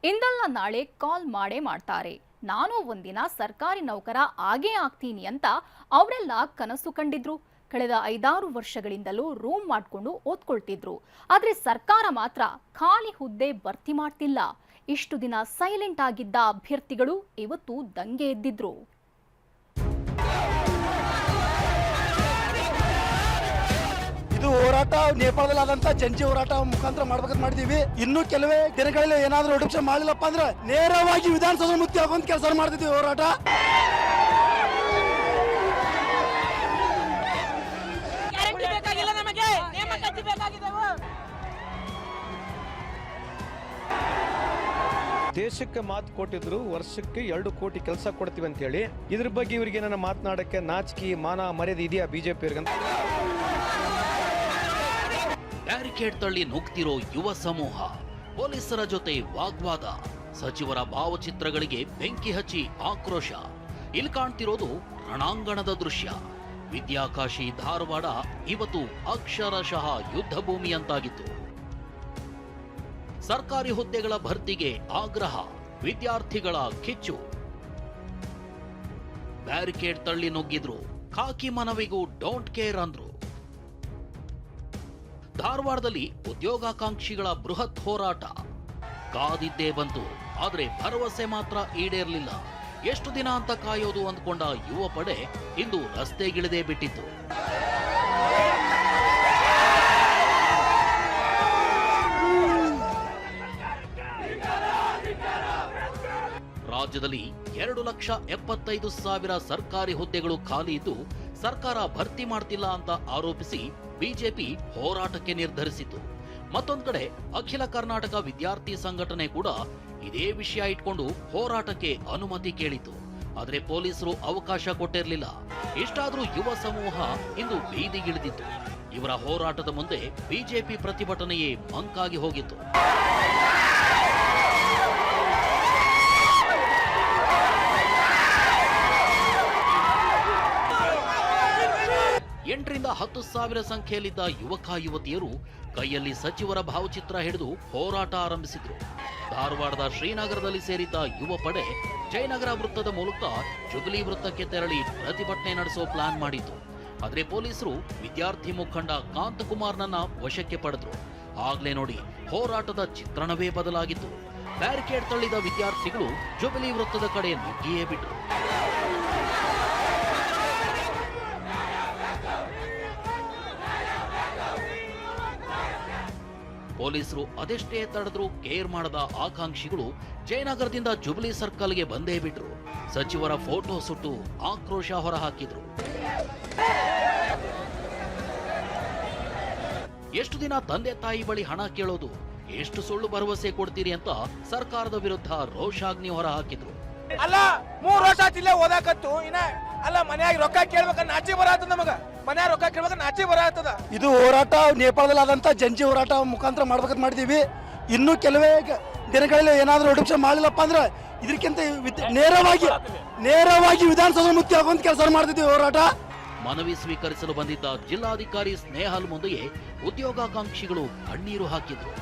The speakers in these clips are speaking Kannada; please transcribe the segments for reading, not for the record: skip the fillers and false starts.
ಇಂದಲ್ಲ ನಾಳೆ ಕಾಲ್ ಮಾಡೇ ಮಾಡ್ತಾರೆ. ನಾನು ಒಂದಿನ ಸರ್ಕಾರಿ ನೌಕರ ಆಗೇ ಆಗ್ತೀನಿ ಅಂತ ಅವರೆಲ್ಲ ಕನಸು ಕಂಡಿದ್ರು. ಕಳೆದ 5-6 ವರ್ಷಗಳಿಂದಲೂ ರೂಮ್ ಮಾಡಿಕೊಂಡು ಓದ್ಕೊಳ್ತಿದ್ರು. ಆದ್ರೆ ಸರ್ಕಾರ ಮಾತ್ರ ಖಾಲಿ ಹುದ್ದೆ ಭರ್ತಿ ಮಾಡ್ತಿಲ್ಲ. ಇಷ್ಟು ದಿನ ಸೈಲೆಂಟ್ ಆಗಿದ್ದ ಅಭ್ಯರ್ಥಿಗಳು ಇವತ್ತು ದಂಗೆ ಎದ್ದಿದ್ರು. ಇದು ಹೋರಾಟ ನೇಪಾಳದಲ್ಲಿ ಆದಂತ ಜಂಜಿ ಹೋರಾಟ ಮುಖಾಂತರ ಮಾಡ್ಬೇಕಂತ ಮಾಡಿದೀವಿ. ಇನ್ನು ಕೆಲವೇ ದಿನಗಳಲ್ಲಿ ಏನಾದ್ರೂ ನೋಟಿಫಿಕೇಶನ್ ಮಾಡಲಿಲ್ಲಪ್ಪ ಅಂದ್ರೆ ನೇರವಾಗಿ ವಿಧಾನಸೌಧ ಮುತ್ತಿ ಆಗುವಂತ ಕೆಲಸ ಮಾಡ್ತಿದ್ವಿ. ಹೋರಾಟ ದೇಶಕ್ಕೆ ಮಾತು ಕೊಟ್ಟಿದ್ರು, ವರ್ಷಕ್ಕೆ 2 ಕೋಟಿ ಕೆಲಸ ಕೊಡ್ತೀವಿ ಅಂತ ಹೇಳಿ. ಇದ್ರ ಬಗ್ಗೆ ಇವರಿಗೆ ನನ್ನ ಮಾತನಾಡಕ್ಕೆ ನಾಚಿಕೆ ಮಾನ ಮರ್ಯಾದೆ ಇದೆಯಾ ಬಿಜೆಪಿ ಅವರಿಗೆ? ಬ್ಯಾರಿಕೇಡ್ ತಳ್ಳಿ ನುಗ್ತಿರೋ ಯುವ ಸಮೂಹ, ಪೊಲೀಸರ ಜೊತೆ ವಾಗ್ವಾದ, ಸಚಿವರ ಭಾವಚಿತ್ರಗಳಿಗೆ ಬೆಂಕಿ ಹಚ್ಚಿ ಆಕ್ರೋಶ. ಇಲ್ಲಿ ಕಾಣ್ತಿರೋದು ರಣಾಂಗಣದ ದೃಶ್ಯ. ವಿದ್ಯಾಕಾಶಿ ಧಾರವಾಡ ಇವತ್ತು ಅಕ್ಷರಶಃ ಯುದ್ಧ ಭೂಮಿಯಂತಾಗಿತ್ತು. ಸರ್ಕಾರಿ ಹುದ್ದೆಗಳ ಭರ್ತಿಗೆ ಆಗ್ರಹ, ವಿದ್ಯಾರ್ಥಿಗಳ ಕಿಚ್ಚು. ಬ್ಯಾರಿಕೇಡ್ ತಳ್ಳಿ ನುಗ್ಗಿದ್ರು, ಖಾಕಿ ಮನವಿಗೂ ಡೋಂಟ್ ಕೇರ್ ಅಂದ್ರು. ಧಾರವಾಡದಲ್ಲಿ ಉದ್ಯೋಗಾಕಾಂಕ್ಷಿಗಳ ಬೃಹತ್ ಹೋರಾಟ ಕಾದಿದ್ದೇ ಬಂತು. ಆದ್ರೆ ಭರವಸೆ ಮಾತ್ರ ಈಡೇರಲಿಲ್ಲ. ಎಷ್ಟು ದಿನ ಅಂತ ಕಾಯೋದು ಅಂದ್ಕೊಂಡ ಯುವ ಪಡೆ ಇಂದು ರಸ್ತೆಗಿಳಿದೇ ಬಿಟ್ಟಿತ್ತು. ರಾಜ್ಯದಲ್ಲಿ 2,75,000 ಸರ್ಕಾರಿ ಹುದ್ದೆಗಳು ಖಾಲಿ ಇದ್ದು ಸರ್ಕಾರ ಭರ್ತಿ ಮಾಡ್ತಿಲ್ಲ ಅಂತ ಆರೋಪಿಸಿ ಬಿಜೆಪಿ ಹೋರಾಟಕ್ಕೆ ನಿರ್ಧರಿಸಿತು. ಮತ್ತೊಂದು ಕಡೆ ಅಖಿಲ ಕರ್ನಾಟಕ ವಿದ್ಯಾರ್ಥಿ ಸಂಘಟನೆ ಕೂಡ ಇದೇ ವಿಷಯ ಇಟ್ಕೊಂಡು ಹೋರಾಟಕ್ಕೆ ಅನುಮತಿ ಕೇಳಿತು. ಆದ್ರೆ ಪೊಲೀಸರು ಅವಕಾಶ ಕೊಟ್ಟಿರಲಿಲ್ಲ. ಇಷ್ಟಾದ್ರೂ ಯುವ ಸಮೂಹ ಇಂದು ಬೀದಿಗಿಳಿದಿತ್ತು. ಇವರ ಹೋರಾಟದ ಮುಂದೆ ಬಿಜೆಪಿ ಪ್ರತಿಭಟನೆಯೇ ಮಂಕಾಗಿ ಹೋಗಿತ್ತು. 8,000-10,000 ಸಂಖ್ಯೆಯಲ್ಲಿದ್ದ ಯುವಕ ಯುವತಿಯರು ಕೈಯಲ್ಲಿ ಸಚಿವರ ಭಾವಚಿತ್ರ ಹಿಡಿದು ಹೋರಾಟ ಆರಂಭಿಸಿದ್ರು. ಧಾರವಾಡದ ಶ್ರೀನಗರದಲ್ಲಿ ಸೇರಿದ್ದ ಯುವ ಪಡೆ ಜಯನಗರ ವೃತ್ತದ ಮೂಲಕ ಜುಬಿಲಿ ವೃತ್ತಕ್ಕೆ ತೆರಳಿ ಪ್ರತಿಭಟನೆ ನಡೆಸೋ ಪ್ಲಾನ್ ಮಾಡಿತ್ತು. ಆದ್ರೆ ಪೊಲೀಸರು ವಿದ್ಯಾರ್ಥಿ ಮುಖಂಡ ಕಾಂತಕುಮಾರ್ನನ್ನ ವಶಕ್ಕೆ ಪಡೆದ್ರು. ಆಗ್ಲೇ ನೋಡಿ ಹೋರಾಟದ ಚಿತ್ರಣವೇ ಬದಲಾಗಿತ್ತು. ಬ್ಯಾರಿಕೇಡ್ ತಳ್ಳಿದ ವಿದ್ಯಾರ್ಥಿಗಳು ಜುಬಿಲಿ ವೃತ್ತದ ಕಡೆ ನುಗ್ಗಿಯೇ ಬಿಟ್ರು. ಪೊಲೀಸರು ಅದೆಷ್ಟೇ ತಡೆದ್ರು ಕೇರ್ ಮಾಡದ ಆಕಾಂಕ್ಷಿಗಳು ಜಯನಗರದಿಂದ ಜುಬಿಲಿ ಸರ್ಕಲ್ಗೆ ಬಂದೇ ಬಿಟ್ರು. ಸಚಿವರ ಫೋಟೋ ಸುಟ್ಟು ಆಕ್ರೋಶ ಹೊರಹಾಕಿದ್ರು. ಎಷ್ಟು ದಿನ ತಂದೆ ತಾಯಿ ಬಳಿ ಹಣ ಕೇಳೋದು, ಎಷ್ಟು ಸುಳ್ಳು ಭರವಸೆ ಕೊಡ್ತೀರಿ ಅಂತ ಸರ್ಕಾರದ ವಿರುದ್ಧ ರೋಷಾಗ್ನಿ ಹೊರಹಾಕಿದ್ರು. ಅಲ್ಲ 3 ವರ್ಷ ಆತಿಲ್ಲೇ ಓದಾಕತ್ತು ಇನ್ನ ಅಲ್ಲ ಮನ್ಯಾಗ ರೊಕ್ಕ ಕೇಳ್ಬೇಕ ನಾಚಿ ಬರತ್ತದ. ನಮಗ ಮನ್ಯಾಗ ರೊಕ್ಕ ಕೇಳ್ಬೇಕ ನಾಚಿ ಬರತ್ತದ. ಇದು ಹೋರಾಟ ನೇಪಾಳದಲ್ಲಿ ಆದಂತ ಜಂಜಿ ಹೋರಾಟ ಮುಖಾಂತರ ಮಾಡ್ಬೇಕಂತ ಮಾಡಿದೀವಿ. ಇನ್ನು ಕೆಲವೇ ದಿನಗಳಲ್ಲಿ ಏನಾದ್ರೂ ನೋಟಿಫಿಕೇಶನ್ ಮಾಡಲಿಲ್ಲಪ್ಪ ಅಂದ್ರೆ ಇದಕ್ಕಿಂತ ನೇರವಾಗಿ ವಿಧಾನಸೌಧ ಮುತ್ತಿ ಆಗುವಂತ ಕೆಲಸ ಮಾಡ್ತಿದ್ವಿ. ಹೋರಾಟ ಮನವಿ ಸ್ವೀಕರಿಸಲು ಬಂದಿದ್ದ ಜಿಲ್ಲಾಧಿಕಾರಿ ಸ್ನೇಹಲ್ ಮುಂದೆಯೇ ಉದ್ಯೋಗಾಕಾಂಕ್ಷಿಗಳು ಕಣ್ಣೀರು ಹಾಕಿದ್ರು.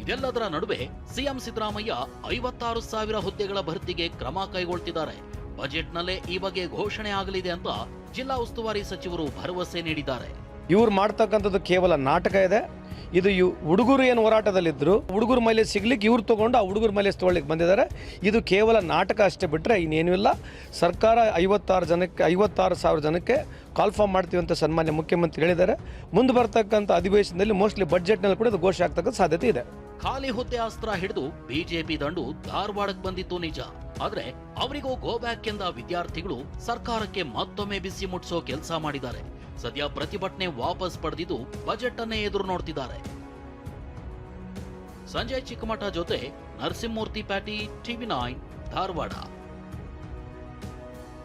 ಇದೆಲ್ಲದರ ನಡುವೆ ಸಿಎಂ ಸಿದ್ದರಾಮಯ್ಯ 56,000 ಹುದ್ದೆಗಳ ಭರ್ತಿಗೆ ಕ್ರಮ ಕೈಗೊಳ್ತಿದ್ದಾರೆ. ಬಜೆಟ್ನಲ್ಲೇ ಈ ಬಗ್ಗೆ ಘೋಷಣೆ ಆಗಲಿದೆ ಅಂತ ಜಿಲ್ಲಾ ಉಸ್ತುವಾರಿ ಸಚಿವರು ಭರವಸೆ ನೀಡಿದ್ದಾರೆ. ಇವ್ರು ಮಾಡ್ತಕ್ಕಂಥದ್ದು ಕೇವಲ ನಾಟಕ ಇದೆ. ಇದು ಹುಡುಗರು ಏನು ಹೋರಾಟದಲ್ಲಿದ್ರು, ಹುಡುಗರ ಮೇಲೆ ಸಿಗ್ಲಿಕ್ಕೆ ಇವ್ರು ತಗೊಂಡು ಆ ಹುಡುಗರ ಮೇಲೆ ತಗೊಳ್ಳಿಕ್ಕೆ ಬಂದಿದ್ದಾರೆ. ಇದು ಕೇವಲ ನಾಟಕ ಅಷ್ಟೇ ಬಿಟ್ಟರೆ ಇನ್ನೇನೂ ಇಲ್ಲ. ಸರ್ಕಾರ 56,000 ಜನಕ್ಕೆ ಕಾಲ್ಫಾರ್ಮ್ ಮಾಡ್ತೀವಿ ಅಂತ ಸನ್ಮಾನ್ಯ ಮುಖ್ಯಮಂತ್ರಿ ಹೇಳಿದ್ದಾರೆ. ಮುಂದೆ ಬರ್ತಕ್ಕಂಥ ಅಧಿವೇಶನದಲ್ಲಿ ಮೋಸ್ಟ್ಲಿ ಬಜೆಟ್ನಲ್ಲಿ ಕೂಡ ಇದು ಘೋಷಣೆ ಆಗ್ತಕ್ಕಂಥ ಸಾಧ್ಯತೆ ಇದೆ. ಖಾಲಿ ಹುದ್ದೆ ಅಸ್ತ್ರ ಹಿಡಿದು ಬಿಜೆಪಿ ದಂಡು ಧಾರವಾಡಕ್ಕೆ ಬಂದಿತ್ತು ನಿಜ. ಆದ್ರೆ ಅವರಿಗೂ ಗೋ ಬ್ಯಾಕ್ ಎಂದ ವಿದ್ಯಾರ್ಥಿಗಳು ಸರ್ಕಾರಕ್ಕೆ ಮತ್ತೊಮ್ಮೆ ಬಿಸಿ ಮುಟ್ಟಿಸೋ ಕೆಲಸ ಮಾಡಿದ್ದಾರೆ. ಸದ್ಯ ಪ್ರತಿಭಟನೆ ವಾಪಸ್ ಪಡೆದಿದ್ದು ಬಜೆಟ್ ಅನ್ನೇ ಎದುರು ನೋಡ್ತಿದ್ದಾರೆ. ಸಂಜಯ್ ಚಿಕ್ಕಮಠ ಜೊತೆ ನರಸಿಂಹಮೂರ್ತಿ ಪ್ಯಾಟಿ, TV9 ಧಾರವಾಡ.